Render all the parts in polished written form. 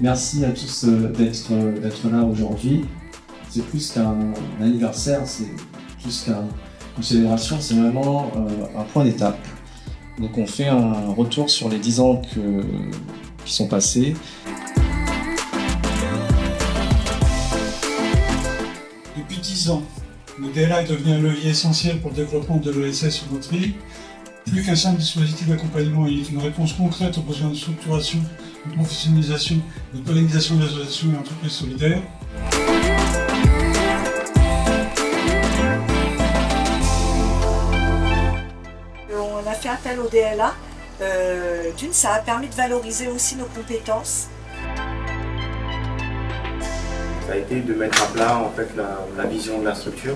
Merci à tous d'être là aujourd'hui. C'est plus qu'un anniversaire, c'est plus qu'une célébration, c'est vraiment un point d'étape. Donc on fait un retour sur les 10 ans qui sont passés. Depuis 10 ans, le DLA est devenu un levier essentiel pour le développement de l'ESS sur notre île. Plus qu'un simple dispositif d'accompagnement, il est une réponse concrète aux besoins de structuration, de professionnalisation, de pérennisation des associations et entreprises solidaires. On a fait appel au DLA. Ça a permis de valoriser aussi nos compétences. Ça a été de mettre à plat en fait la vision de la structure.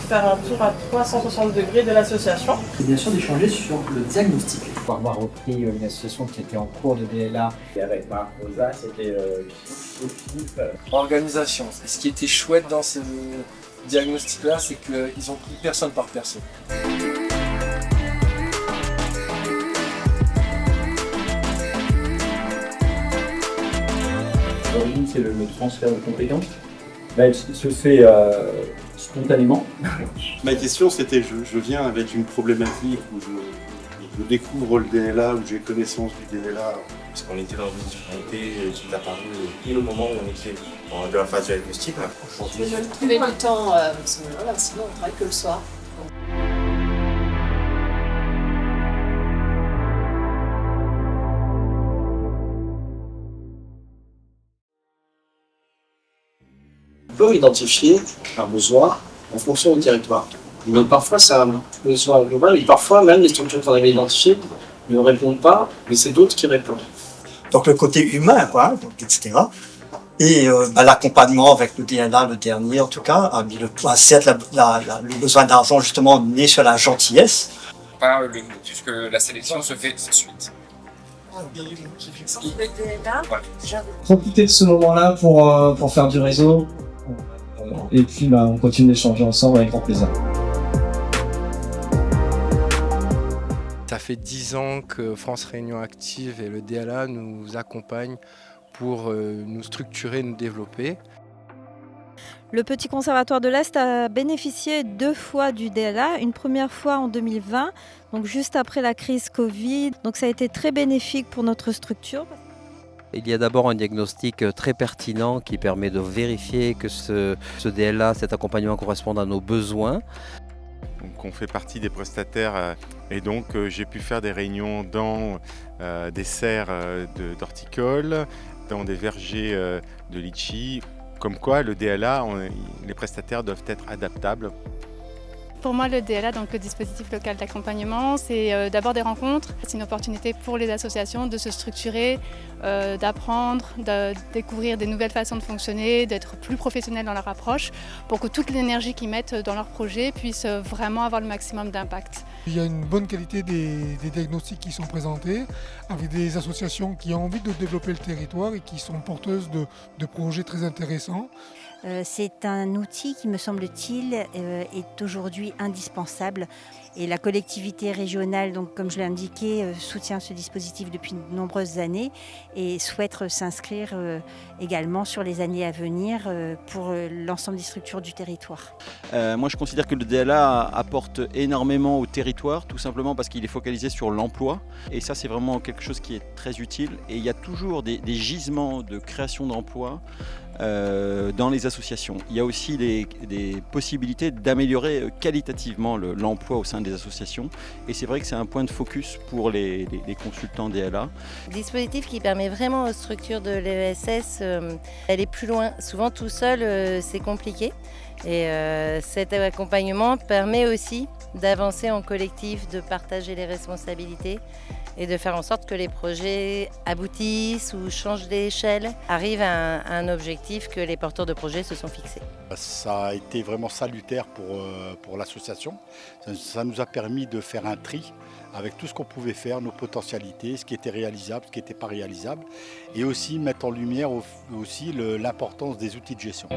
Faire un tour à 360 degrés de l'association. Et bien sûr d'échanger sur le diagnostic. Pour avoir repris une association qui était en cours de DLA. Et avec Marc Rosa, c'était Organisation. Et ce qui était chouette dans ce diagnostic-là, c'est qu'ils ont pris personne par personne. L'origine, c'est le transfert de compétences. Elle se fait spontanément. Ma question, c'était, je viens avec une problématique où je découvre le DLA, où j'ai connaissance du DLA. parce qu'on était dans une difficulté qui est apparue pile au moment où on était de la phase diagnostique. Je vais trouver du temps à ce moment-là, sinon on travaille que le soir. On peut identifier un besoin en fonction du territoire. Mais parfois, c'est un besoin global, et parfois, même les structures qu'on avait identifiées ne répondent pas, mais c'est d'autres qui répondent. Donc le côté humain, quoi, donc, etc. Et l'accompagnement avec le DLA, le dernier en tout cas, a mis certes le besoin d'argent justement né sur la gentillesse. Puisque la sélection se fait ensuite. Profitez de ce moment-là pour faire du réseau. Et puis on continue d'échanger ensemble avec grand plaisir. Ça fait 10 ans que France Réunion Active et le DLA nous accompagnent pour nous structurer, nous développer. Le Petit Conservatoire de l'Est a bénéficié 2 fois du DLA, une première fois en 2020, donc juste après la crise Covid. Donc ça a été très bénéfique pour notre structure. Il y a d'abord un diagnostic très pertinent qui permet de vérifier que ce DLA, cet accompagnement correspond à nos besoins. Donc on fait partie des prestataires et donc j'ai pu faire des réunions dans des serres d'horticoles, dans des vergers de litchi, comme quoi le DLA, les prestataires doivent être adaptables. Pour moi, le DLA, donc le dispositif local d'accompagnement, c'est d'abord des rencontres. C'est une opportunité pour les associations de se structurer, d'apprendre, de découvrir des nouvelles façons de fonctionner, d'être plus professionnels dans leur approche, pour que toute l'énergie qu'ils mettent dans leur projet puisse vraiment avoir le maximum d'impact. Il y a une bonne qualité des diagnostics qui sont présentés, avec des associations qui ont envie de développer le territoire et qui sont porteuses de projets très intéressants. C'est un outil qui, me semble-t-il, est aujourd'hui indispensable. Et la collectivité régionale, donc, comme je l'ai indiqué, soutient ce dispositif depuis de nombreuses années et souhaite s'inscrire également sur les années à venir pour l'ensemble des structures du territoire. Moi, je considère que le DLA apporte énormément au territoire, tout simplement parce qu'il est focalisé sur l'emploi. Et ça, c'est vraiment quelque chose qui est très utile. Et il y a toujours des gisements de création d'emplois dans les associations. Il y a aussi des possibilités d'améliorer qualitativement l'emploi au sein des associations et c'est vrai que c'est un point de focus pour les consultants DLA. Dispositif qui permet vraiment aux structures de l'ESS d'aller plus loin. Souvent tout seul c'est compliqué et cet accompagnement permet aussi d'avancer en collectif, de partager les responsabilités et de faire en sorte que les projets aboutissent ou changent d'échelle, arrivent à un objectif que les porteurs de projets se sont fixés. Ça a été vraiment salutaire pour l'association. Ça nous a permis de faire un tri avec tout ce qu'on pouvait faire, nos potentialités, ce qui était réalisable, ce qui n'était pas réalisable, et aussi mettre en lumière aussi l'importance des outils de gestion.